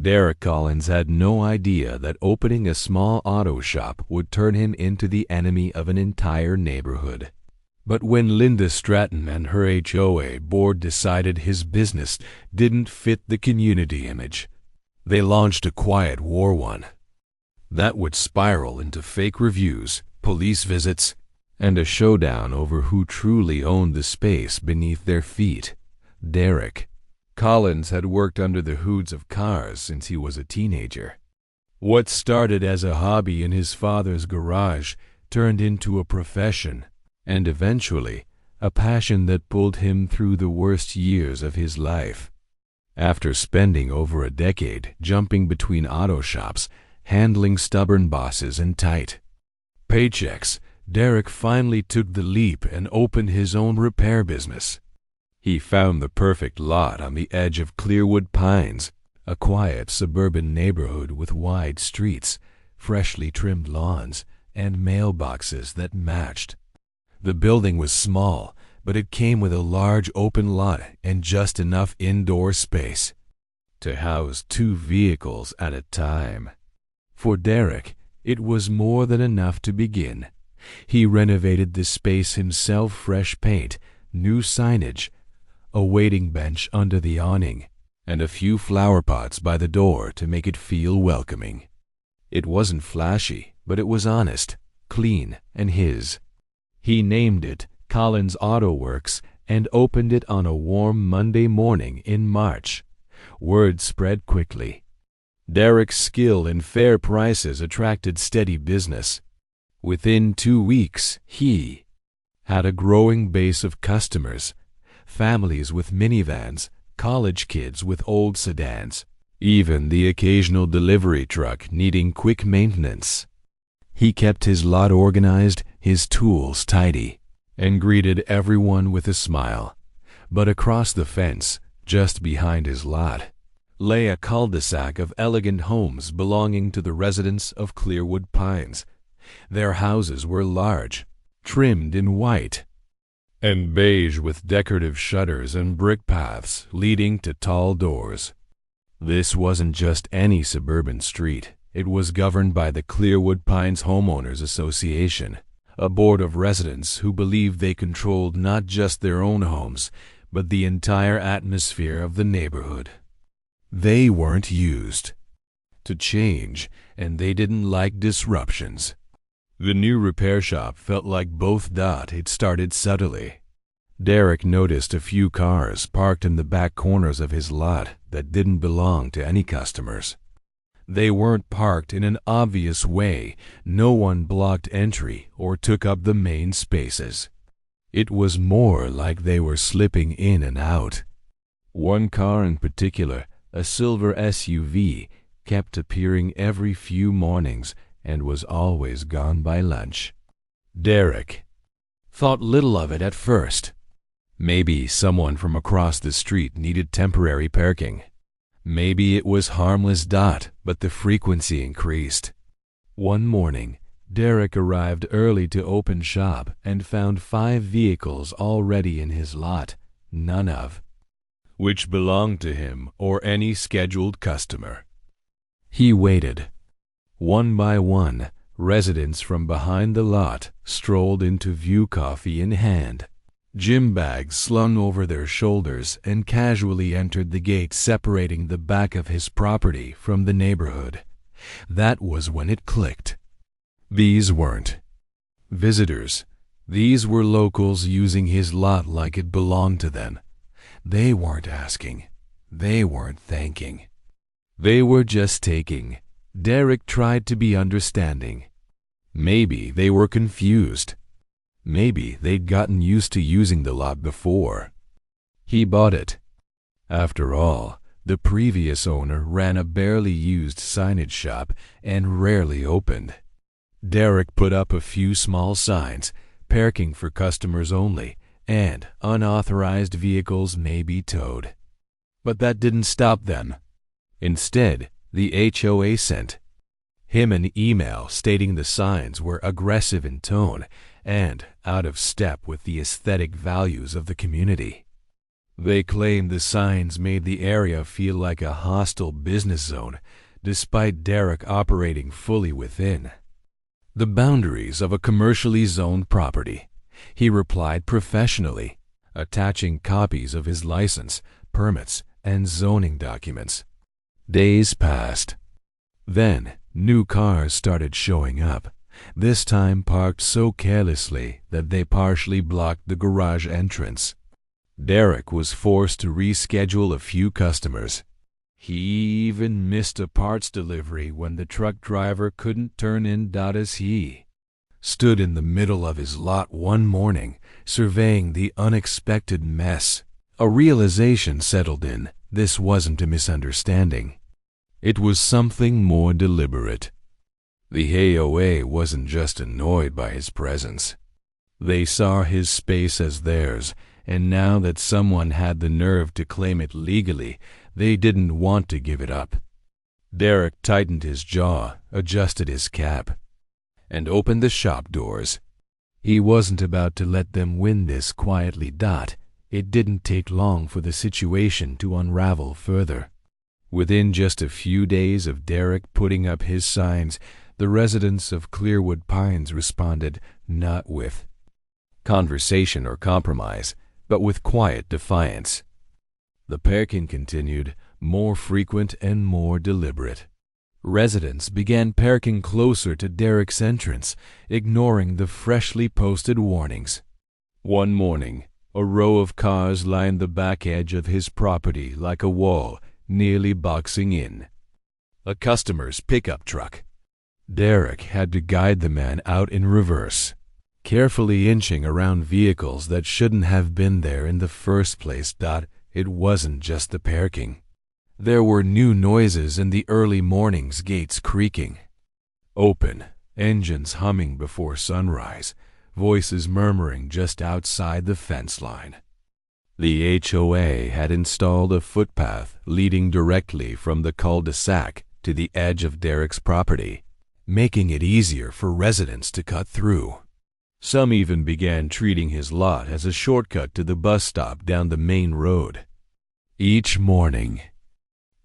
Derek Collins had no idea that opening a small auto shop would turn him into the enemy of an entire neighborhood. But when Linda Stratton and her HOA board decided his business didn't fit the community image, they launched a quiet war one that would spiral into fake reviews, police visits, and a showdown over who truly owned the space beneath their feet. Derek Collins had worked under the hoods of cars since he was a teenager. What started as a hobby in his father's garage turned into a profession, and eventually a passion that pulled him through the worst years of his life. After spending over a decade jumping between auto shops, handling stubborn bosses and tight paychecks, Derek finally took the leap and opened his own repair business. He found the perfect lot on the edge of Clearwood Pines, a quiet suburban neighborhood with wide streets, freshly trimmed lawns, and mailboxes that matched. The building was small, but it came with a large open lot and just enough indoor space to house 2 vehicles at a time. For Derek, it was more than enough to begin. He renovated the space himself, fresh paint, new signage, a waiting bench under the awning, and a few flower pots by the door to make it feel welcoming. It wasn't flashy, but it was honest, clean, and his. He named it Collins Auto Works and opened it on a warm Monday morning in March. Word spread quickly. Derek's skill and fair prices attracted steady business. Within 2 weeks, he had a growing base of customers, families with minivans, college kids with old sedans, even the occasional delivery truck needing quick maintenance. He kept his lot organized, his tools tidy, and greeted everyone with a smile. But across the fence, just behind his lot, lay a cul-de-sac of elegant homes belonging to the residents of Clearwood Pines. Their houses were large, trimmed in white and beige with decorative shutters and brick paths leading to tall doors. This wasn't just any suburban street. It was governed by the Clearwood Pines Homeowners Association, a board of residents who believed they controlled not just their own homes, but the entire atmosphere of the neighborhood. They weren't used to change, and they didn't like disruptions. The new repair shop felt like both. It started subtly. Derek noticed a few cars parked in the back corners of his lot that didn't belong to any customers. They weren't parked in an obvious way. No one blocked entry or took up the main spaces. It was more like they were slipping in and out. One car in particular, a silver SUV, kept appearing every few mornings and was always gone by lunch. Derek thought little of it at first. Maybe someone from across the street needed temporary parking. Maybe it was harmless. But the frequency increased. One morning, Derek arrived early to open shop and found 5 vehicles already in his lot, none of which belonged to him or any scheduled customer. He waited. One by one, residents from behind the lot strolled into view, coffee in hand, gym bags slung over their shoulders, and casually entered the gate separating the back of his property from the neighborhood. That was when it clicked. These weren't visitors. These were locals using his lot like it belonged to them. They weren't asking. They weren't thanking. They were just taking. Derek tried to be understanding. Maybe they were confused. Maybe they'd gotten used to using the lot before. He bought it. After all, the previous owner ran a barely used signage shop and rarely opened. Derek put up a few small signs, parking for customers only, and unauthorized vehicles may be towed. But that didn't stop them. Instead, the HOA sent him an email stating the signs were aggressive in tone and out of step with the aesthetic values of the community. They claimed the signs made the area feel like a hostile business zone, despite Derek operating fully within the boundaries of a commercially zoned property. He replied professionally, attaching copies of his license, permits, and zoning documents. Days passed. Then, new cars started showing up, this time parked so carelessly that they partially blocked the garage entrance. Derek was forced to reschedule a few customers. He even missed a parts delivery when the truck driver couldn't turn in. As he stood in the middle of his lot one morning, surveying the unexpected mess, a realization settled in. This wasn't a misunderstanding. It was something more deliberate. The HOA wasn't just annoyed by his presence. They saw his space as theirs, and now that someone had the nerve to claim it legally, they didn't want to give it up. Derek tightened his jaw, adjusted his cap, and opened the shop doors. He wasn't about to let them win this quietly. It didn't take long for the situation to unravel further. Within just a few days of Derek putting up his signs, the residents of Clearwood Pines responded not with conversation or compromise, but with quiet defiance. The parking continued, more frequent and more deliberate. Residents began parking closer to Derek's entrance, ignoring the freshly posted warnings. One morning, a row of cars lined the back edge of his property like a wall, nearly boxing in. A customer's pickup truck. Derek had to guide the man out in reverse, carefully inching around vehicles that shouldn't have been there in the first place. It wasn't just the parking. There were new noises in the early mornings, gates creaking open, engines humming before sunrise, voices murmuring just outside the fence line. The HOA had installed a footpath leading directly from the cul-de-sac to the edge of Derek's property, making it easier for residents to cut through. Some even began treating his lot as a shortcut to the bus stop down the main road. Each morning,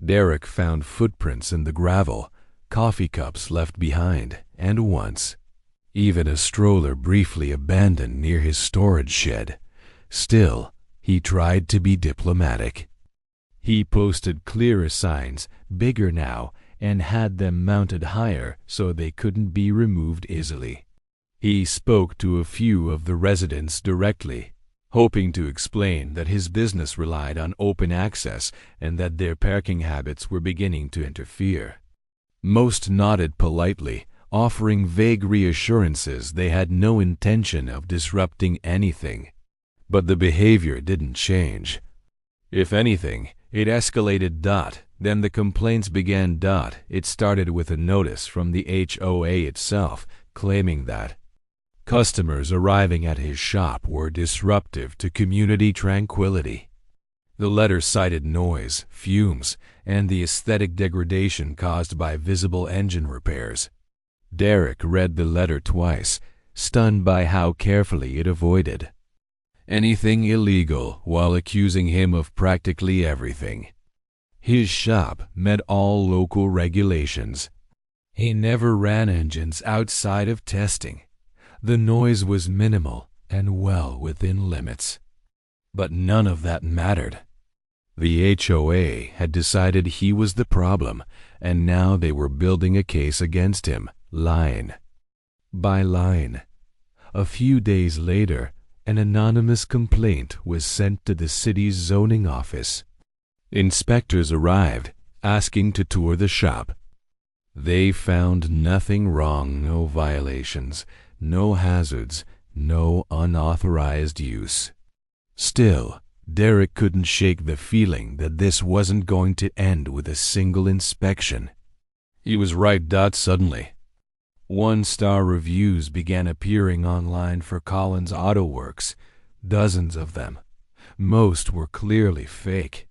Derek found footprints in the gravel, coffee cups left behind, and once, even a stroller briefly abandoned near his storage shed. Still, he tried to be diplomatic. He posted clearer signs, bigger now, and had them mounted higher so they couldn't be removed easily. He spoke to a few of the residents directly, hoping to explain that his business relied on open access and that their parking habits were beginning to interfere. Most nodded politely, offering vague reassurances they had no intention of disrupting anything. But the behavior didn't change. If anything, it escalated. Then the complaints began. It started with a notice from the HOA itself, claiming that customers arriving at his shop were disruptive to community tranquility. The letter cited noise, fumes, and the aesthetic degradation caused by visible engine repairs. Derek read the letter twice, stunned by how carefully it avoided anything illegal while accusing him of practically everything. His shop met all local regulations. He never ran engines outside of testing. The noise was minimal and well within limits. But none of that mattered. The HOA had decided he was the problem, and now they were building a case against him, line by line. A few days later, an anonymous complaint was sent to the city's zoning office. Inspectors arrived, asking to tour the shop. They found nothing wrong, no violations, no hazards, no unauthorized use. Still, Derek couldn't shake the feeling that this wasn't going to end with a single inspection. He was right. Suddenly, one-star reviews began appearing online for Collins Auto Works, dozens of them. Most were clearly fake.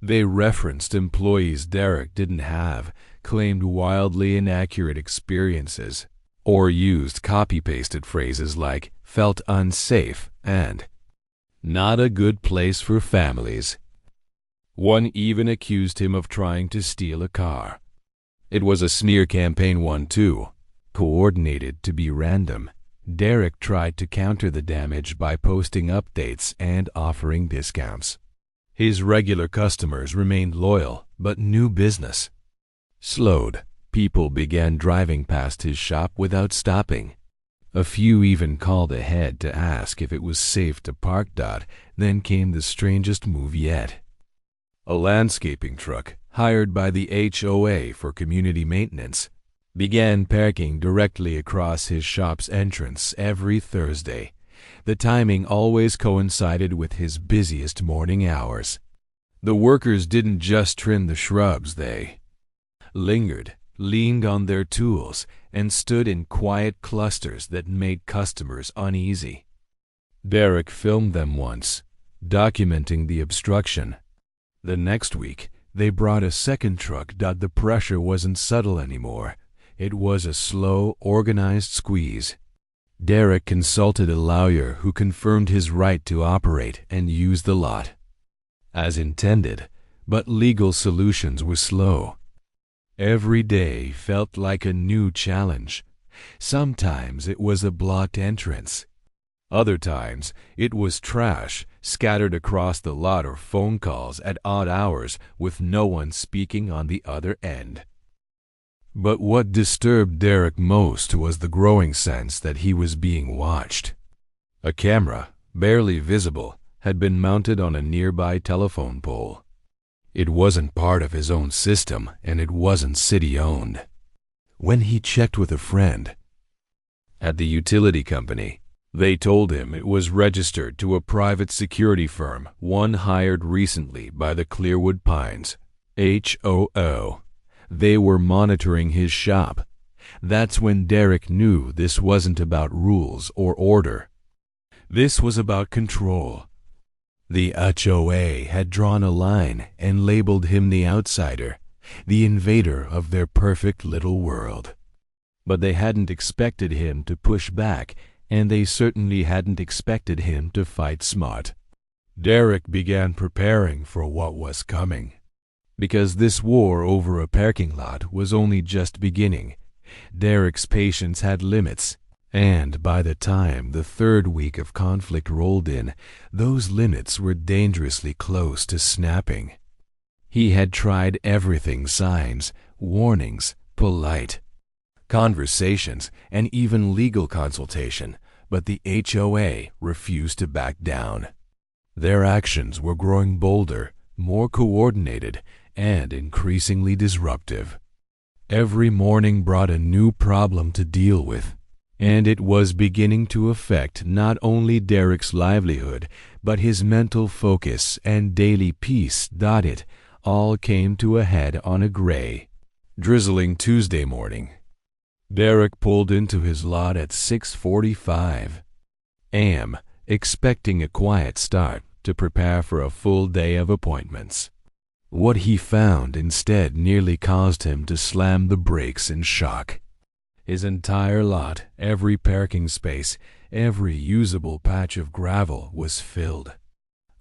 They referenced employees Derek didn't have, claimed wildly inaccurate experiences, or used copy-pasted phrases like "felt unsafe" and Not a good place for families. One even accused him of trying to steal a car. It was a smear campaign one too, coordinated to be random. Derek tried to counter the damage by posting updates and offering discounts. His regular customers remained loyal, but new business slowed. People began driving past his shop without stopping. A few even called ahead to ask if it was safe to park. Then came the strangest move yet. A landscaping truck, hired by the HOA for community maintenance, began parking directly across his shop's entrance every Thursday. The timing always coincided with his busiest morning hours. The workers didn't just trim the shrubs, they lingered, leaned on their tools, and stood in quiet clusters that made customers uneasy. Derek filmed them once, documenting the obstruction. The next week, they brought a second truck. The pressure wasn't subtle anymore. It was a slow, organized squeeze. Derek consulted a lawyer who confirmed his right to operate and use the lot as intended, but legal solutions were slow. Every day felt like a new challenge. Sometimes it was a blocked entrance. Other times it was trash scattered across the lot or phone calls at odd hours with no one speaking on the other end. But what disturbed Derek most was the growing sense that he was being watched. A camera, barely visible, had been mounted on a nearby telephone pole. It wasn't part of his own system, and it wasn't city-owned. When he checked with a friend at the utility company, they told him it was registered to a private security firm, one hired recently by the Clearwood Pines, HOO. They were monitoring his shop. That's when Derek knew this wasn't about rules or order. This was about control. The HOA had drawn a line and labeled him the outsider, the invader of their perfect little world. But they hadn't expected him to push back, and they certainly hadn't expected him to fight smart. Derek began preparing for what was coming. Because this war over a parking lot was only just beginning, Derek's patience had limits, and by the time the third week of conflict rolled in, those limits were dangerously close to snapping. He had tried everything: signs, warnings, polite conversations, and even legal consultation, but the HOA refused to back down. Their actions were growing bolder, more coordinated, and increasingly disruptive. Every morning brought a new problem to deal with, and it was beginning to affect not only Derek's livelihood, but his mental focus and daily peace. It all came to a head on a gray, drizzling Tuesday morning. Derek pulled into his lot at 6:45 a.m., expecting a quiet start to prepare for a full day of appointments. What he found instead nearly caused him to slam the brakes in shock. His entire lot, every parking space, every usable patch of gravel was filled.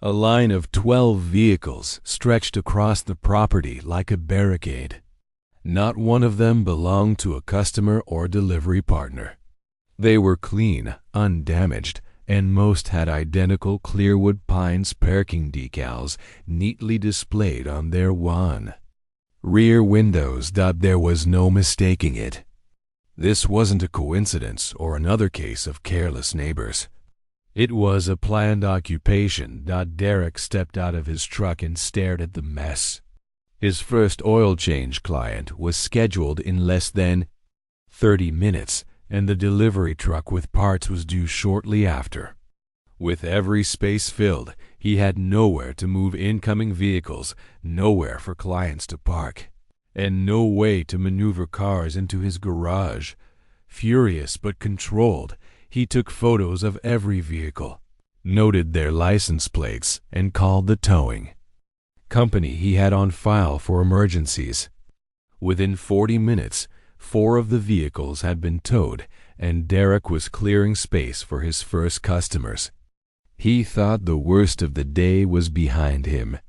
A line of 12 vehicles stretched across the property like a barricade. Not one of them belonged to a customer or delivery partner. They were clean, undamaged, and most had identical Clearwood Pines parking decals neatly displayed on their rear windows. There was no mistaking it. This wasn't a coincidence or another case of careless neighbors. It was a planned occupation. Derek stepped out of his truck and stared at the mess. His first oil change client was scheduled in less than 30 minutes, and the delivery truck with parts was due shortly after. With every space filled, he had nowhere to move incoming vehicles, nowhere for clients to park, and no way to maneuver cars into his garage. Furious but controlled, he took photos of every vehicle, noted their license plates, and called the towing company he had on file for emergencies. Within 40 minutes, 4 of the vehicles had been towed, and Derek was clearing space for his first customers. He thought the worst of the day was behind him.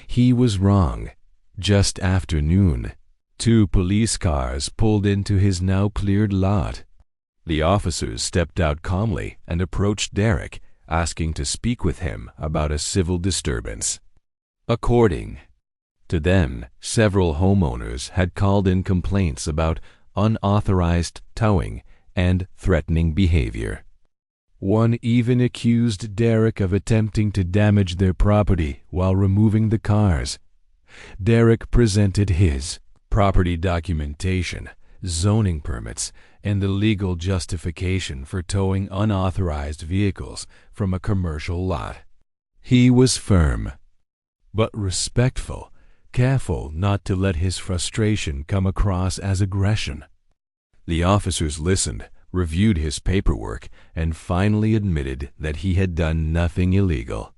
He was wrong. Just after noon, 2 police cars pulled into his now cleared lot. The officers stepped out calmly and approached Derek, asking to speak with him about a civil disturbance. According to them, several homeowners had called in complaints about unauthorized towing and threatening behavior. One even accused Derek of attempting to damage their property while removing the cars. Derek presented his property documentation, zoning permits, and the legal justification for towing unauthorized vehicles from a commercial lot. He was firm, but respectful, careful not to let his frustration come across as aggression. The officers listened, reviewed his paperwork, and finally admitted that he had done nothing illegal.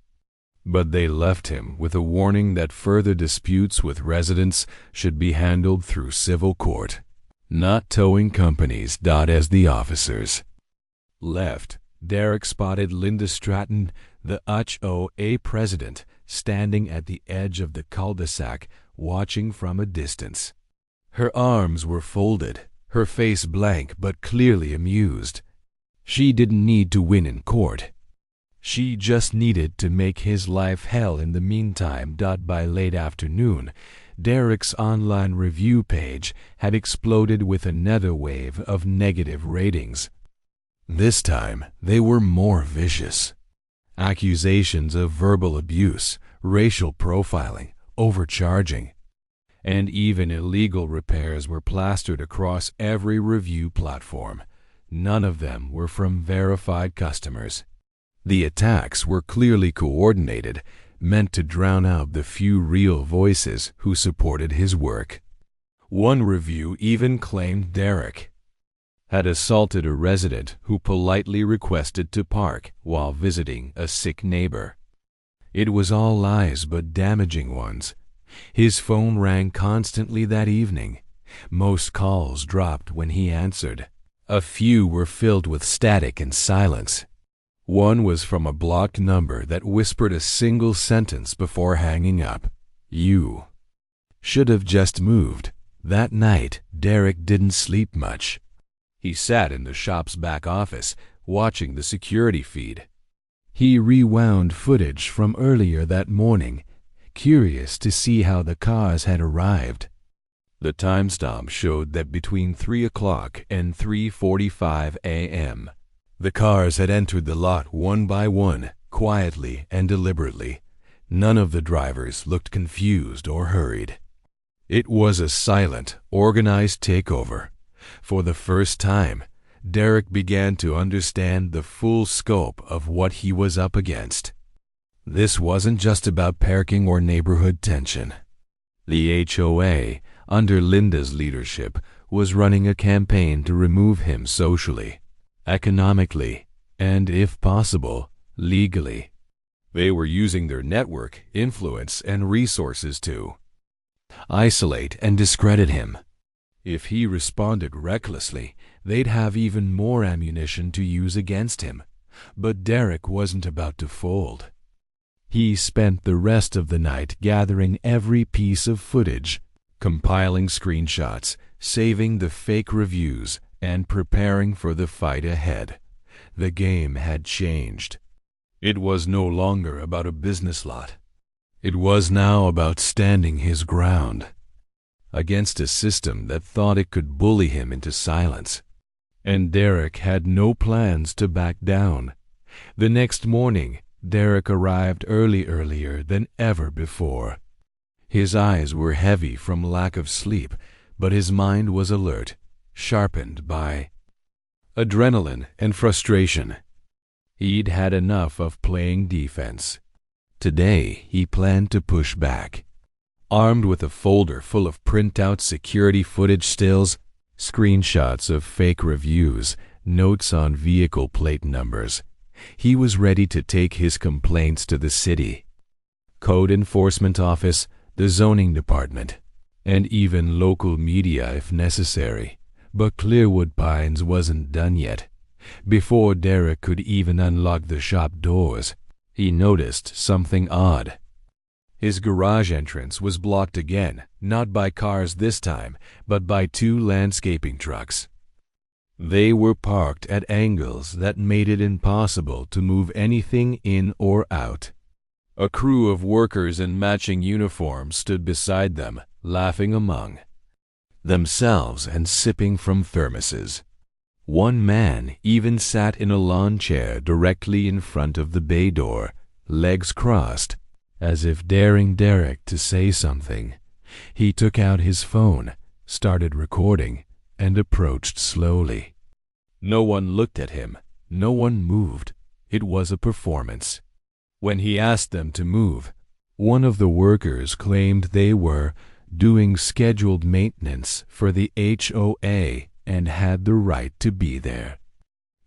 But they left him with a warning that further disputes with residents should be handled through civil court, not towing companies. As the officers left, Derek spotted Linda Stratton, the HOA president, standing at the edge of the cul-de-sac, watching from a distance. Her arms were folded, her face blank but clearly amused. She didn't need to win in court. She just needed to make his life hell in the meantime. By late afternoon, Derek's online review page had exploded with another wave of negative ratings. This time, they were more vicious. Accusations of verbal abuse, racial profiling, overcharging, and even illegal repairs were plastered across every review platform. None of them were from verified customers. The attacks were clearly coordinated, meant to drown out the few real voices who supported his work. One review even claimed Derek had assaulted a resident who politely requested to park while visiting a sick neighbor. It was all lies, but damaging ones. His phone rang constantly that evening. Most calls dropped when he answered. A few were filled with static and silence. One was from a blocked number that whispered a single sentence before hanging up. "You should have just moved." That night, Derek didn't sleep much. He sat in the shop's back office, watching the security feed. He rewound footage from earlier that morning, curious to see how the cars had arrived. The timestamp showed that between 3 o'clock and 3:45 a.m., the cars had entered the lot one by one, quietly and deliberately. None of the drivers looked confused or hurried. It was a silent, organized takeover. For the first time, Derek began to understand the full scope of what he was up against. This wasn't just about parking or neighborhood tension. The HOA, under Linda's leadership, was running a campaign to remove him socially, economically, and, if possible, legally. They were using their network, influence, and resources to isolate and discredit him. If he responded recklessly, they'd have even more ammunition to use against him. But Derek wasn't about to fold. He spent the rest of the night gathering every piece of footage, compiling screenshots, saving the fake reviews, and preparing for the fight ahead. The game had changed. It was no longer about a business lot. It was now about standing his ground against a system that thought it could bully him into silence. And Derek had no plans to back down. The next morning, Derek arrived earlier than ever before. His eyes were heavy from lack of sleep, but his mind was alert, sharpened by adrenaline and frustration. He'd had enough of playing defense. Today, he planned to push back. Armed with a folder full of printout security footage stills, screenshots of fake reviews, notes on vehicle plate numbers, he was ready to take his complaints to the city, code enforcement office, the zoning department, and even local media if necessary. But Clearwood Pines wasn't done yet. Before Derek could even unlock the shop doors, he noticed something odd. His garage entrance was blocked again, not by cars this time, but by two landscaping trucks. They were parked at angles that made it impossible to move anything in or out. A crew of workers in matching uniforms stood beside them, laughing among themselves and sipping from thermoses. One man even sat in a lawn chair directly in front of the bay door, legs crossed, as if daring Derek to say something. He took out his phone, started recording, and approached slowly. No one looked at him. No one moved. It was a performance. When he asked them to move, one of the workers claimed they were doing scheduled maintenance for the HOA and had the right to be there.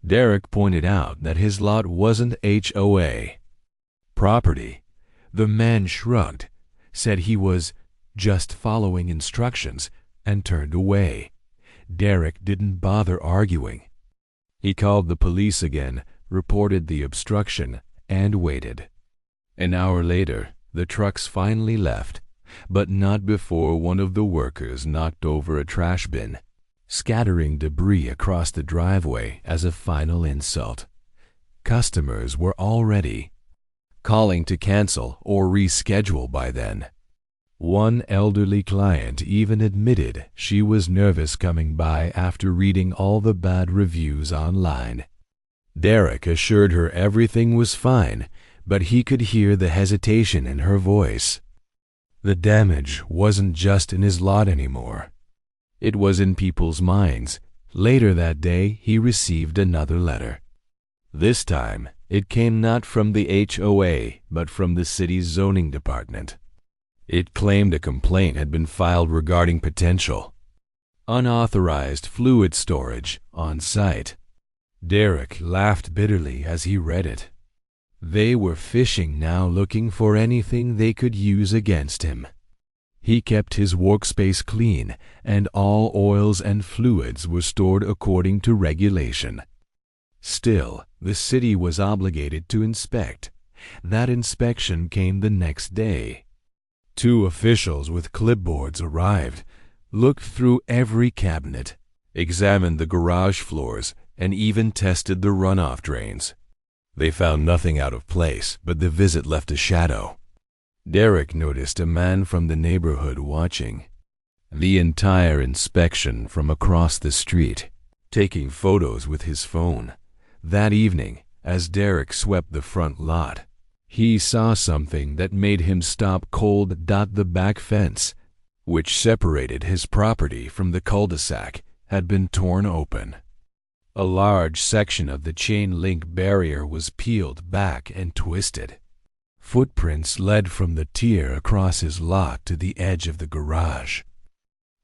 Derek pointed out that his lot wasn't HOA property. The man shrugged, said he was just following instructions, and turned away. Derek didn't bother arguing. He called the police again, reported the obstruction, and waited. An hour later, the trucks finally left, but not before one of the workers knocked over a trash bin, scattering debris across the driveway as a final insult. Customers were already calling to cancel or reschedule by then. One elderly client even admitted she was nervous coming by after reading all the bad reviews online. Derek assured her everything was fine, but he could hear the hesitation in her voice. The damage wasn't just in his lot anymore. It was in people's minds. Later that day, he received another letter. This time, it came not from the HOA, but from the city's zoning department. It claimed a complaint had been filed regarding potential unauthorized fluid storage on site. Derek laughed bitterly as he read it. They were fishing now, looking for anything they could use against him. He kept his workspace clean, and all oils and fluids were stored according to regulation. Still, the city was obligated to inspect. That inspection came the next day. Two officials with clipboards arrived, looked through every cabinet, examined the garage floors, and even tested the runoff drains. They found nothing out of place, but the visit left a shadow. Derek noticed a man from the neighborhood watching the entire inspection from across the street, taking photos with his phone. That evening, as Derek swept the front lot, he saw something that made him stop cold. The back fence, which separated his property from the cul-de-sac, had been torn open. A large section of the chain-link barrier was peeled back and twisted. Footprints led from the tier across his lot to the edge of the garage.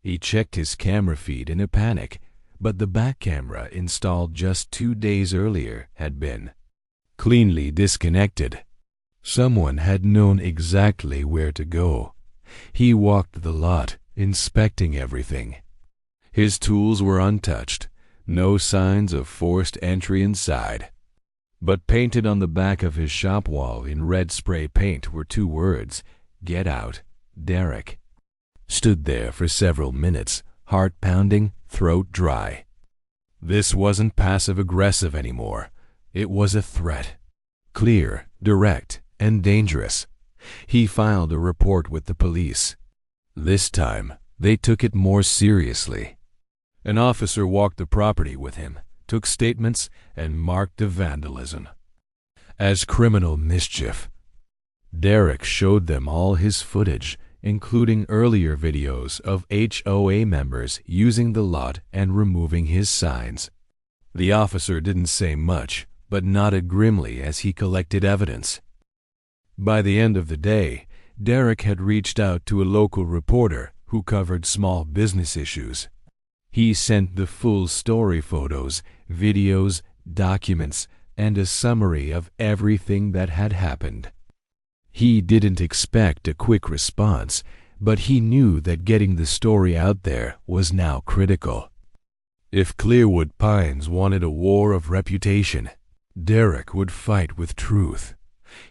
He checked his camera feed in a panic, but the back camera installed just 2 days earlier had been cleanly disconnected. Someone had known exactly where to go. He walked the lot, inspecting everything. His tools were untouched, no signs of forced entry inside. But painted on the back of his shop wall in red spray paint were 2 words, "Get out, Derek." Stood there for several minutes, heart pounding, throat dry. This wasn't passive-aggressive anymore. It was a threat. Clear, direct, and dangerous. He filed a report with the police. This time, they took it more seriously. An officer walked the property with him, took statements, and marked the vandalism as criminal mischief. Derek showed them all his footage, including earlier videos of HOA members using the lot and removing his signs. The officer didn't say much, but nodded grimly as he collected evidence. By the end of the day, Derek had reached out to a local reporter who covered small business issues. He sent the full story, photos, videos, documents, and a summary of everything that had happened. He didn't expect a quick response, but he knew that getting the story out there was now critical. If Clearwood Pines wanted a war of reputation, Derek would fight with truth.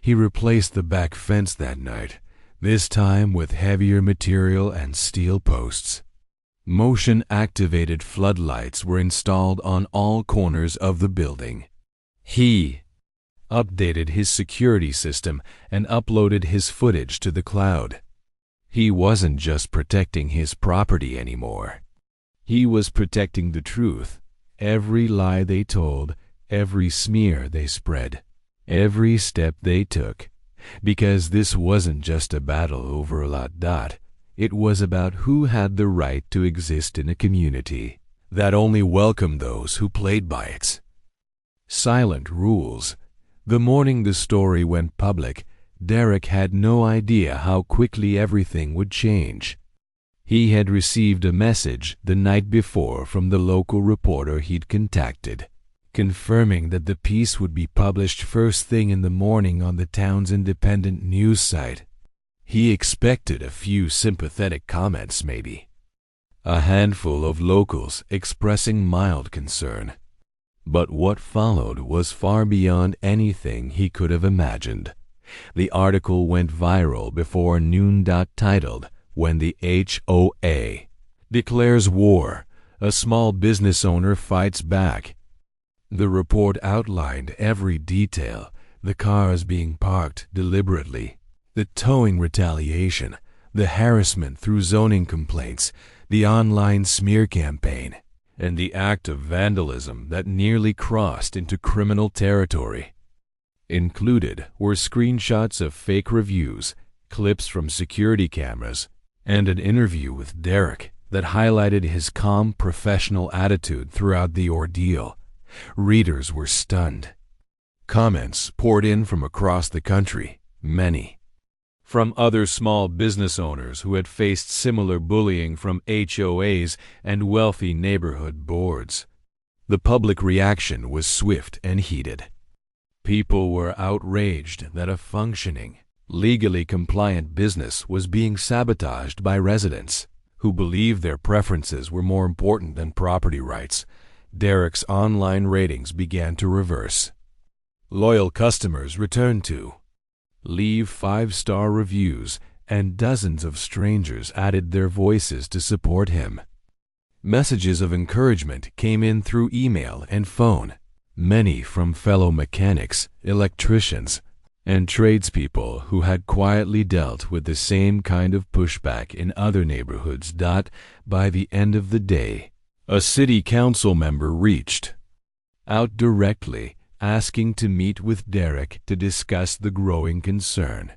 He replaced the back fence that night, this time with heavier material and steel posts. Motion-activated floodlights were installed on all corners of the building. He updated his security system and uploaded his footage to the cloud. He wasn't just protecting his property anymore. He was protecting the truth. Every lie they told, every smear they spread, every step they took. Because this wasn't just a battle over a lot. It was about who had the right to exist in a community that only welcomed those who played by its silent rules. The morning the story went public, Derek had no idea how quickly everything would change. He had received a message the night before from the local reporter he'd contacted, confirming that the piece would be published first thing in the morning on the town's independent news site. He expected a few sympathetic comments, maybe. A handful of locals expressing mild concern. But what followed was far beyond anything he could have imagined. The article went viral before noon. Titled, "When the HOA Declares War, a Small Business Owner Fights Back." The report outlined every detail: the cars being parked deliberately, the towing retaliation, the harassment through zoning complaints, the online smear campaign, and the act of vandalism that nearly crossed into criminal territory. Included were screenshots of fake reviews, clips from security cameras, and an interview with Derek that highlighted his calm, professional attitude throughout the ordeal. Readers were stunned. Comments poured in from across the country, many from other small business owners who had faced similar bullying from HOAs and wealthy neighborhood boards. The public reaction was swift and heated. People were outraged that a functioning, legally compliant business was being sabotaged by residents who believed their preferences were more important than property rights. Derek's online ratings began to reverse. Loyal customers returned to leave 5-star reviews, and dozens of strangers added their voices to support him. Messages of encouragement came in through email and phone, many from fellow mechanics, electricians, and tradespeople who had quietly dealt with the same kind of pushback in other neighborhoods. By the end of the day, a city council member reached out directly, asking to meet with Derek to discuss the growing concern.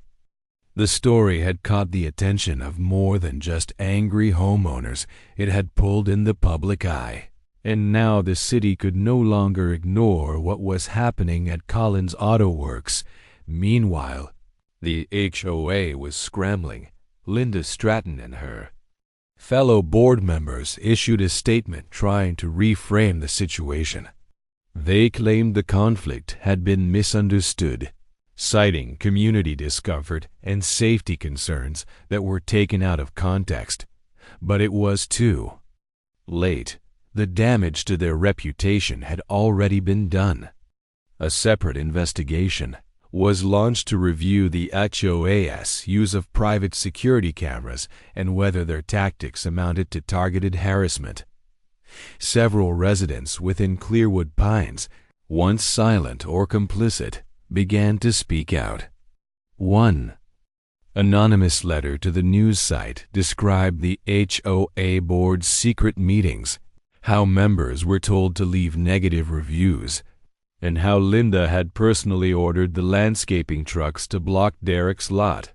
The story had caught the attention of more than just angry homeowners. It had pulled in the public eye. And now the city could no longer ignore what was happening at Collins Auto Works. Meanwhile, the HOA was scrambling. Linda Stratton and her fellow board members issued a statement trying to reframe the situation. They claimed the conflict had been misunderstood, citing community discomfort and safety concerns that were taken out of context. But it was too late. The damage to their reputation had already been done. A separate investigation was launched to review the HOA's use of private security cameras and whether their tactics amounted to targeted harassment. Several residents within Clearwood Pines, once silent or complicit, began to speak out. One anonymous letter to the news site described the HOA board's secret meetings, how members were told to leave negative reviews, and how Linda had personally ordered the landscaping trucks to block Derek's lot.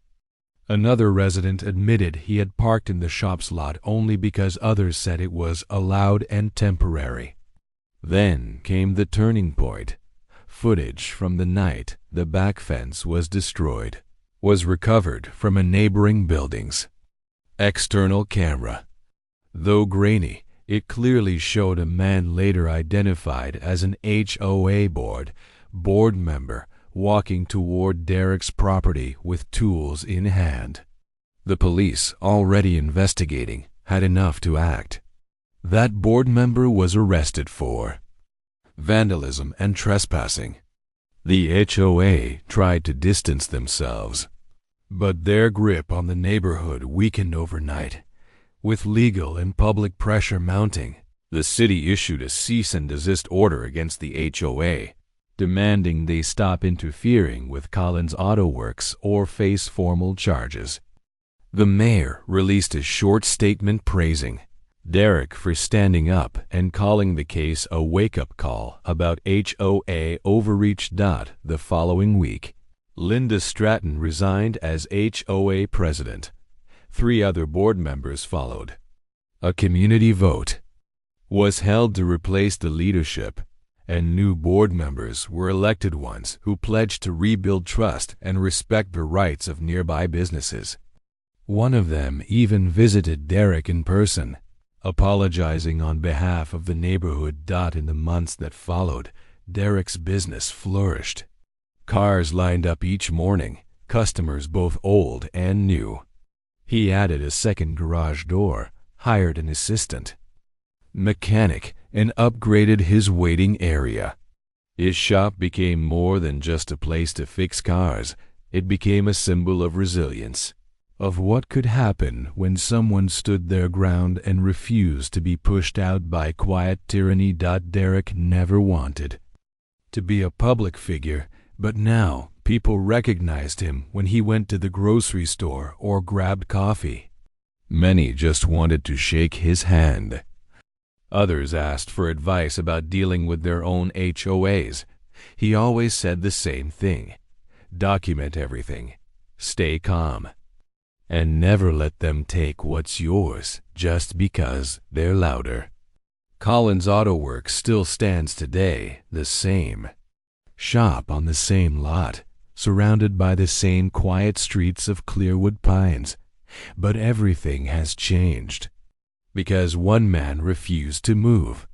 Another resident admitted he had parked in the shop's lot only because others said it was allowed and temporary. Then came the turning point. Footage from the night the back fence was destroyed was recovered from a neighboring building's external camera. Though grainy, it clearly showed a man later identified as an HOA board member walking toward Derek's property with tools in hand. The police, already investigating, had enough to act. That board member was arrested for vandalism and trespassing. The HOA tried to distance themselves, but their grip on the neighborhood weakened overnight. With legal and public pressure mounting, the city issued a cease and desist order against the HOA, demanding they stop interfering with Collins Auto Works or face formal charges. The mayor released a short statement praising Derek for standing up and calling the case a wake-up call about HOA overreach. The following week, Linda Stratton resigned as HOA president. 3 other board members followed. A community vote was held to replace the leadership, and new board members were elected, ones who pledged to rebuild trust and respect the rights of nearby businesses. One of them even visited Derek in person, apologizing on behalf of the neighborhood. In the months that followed, Derek's business flourished. Cars lined up each morning, customers both old and new. He added a second garage door, hired an assistant mechanic, and upgraded his waiting area. His shop became more than just a place to fix cars. It became a symbol of resilience, of what could happen when someone stood their ground and refused to be pushed out by quiet tyranny. Derek never wanted to be a public figure, but now people recognized him when he went to the grocery store or grabbed coffee. Many just wanted to shake his hand. Others asked for advice about dealing with their own HOAs. He always said the same thing: document everything, stay calm, and never let them take what's yours just because they're louder. Collins Auto Works still stands today, the same shop on the same lot, surrounded by the same quiet streets of Clearwood Pines. But everything has changed, because one man refused to move.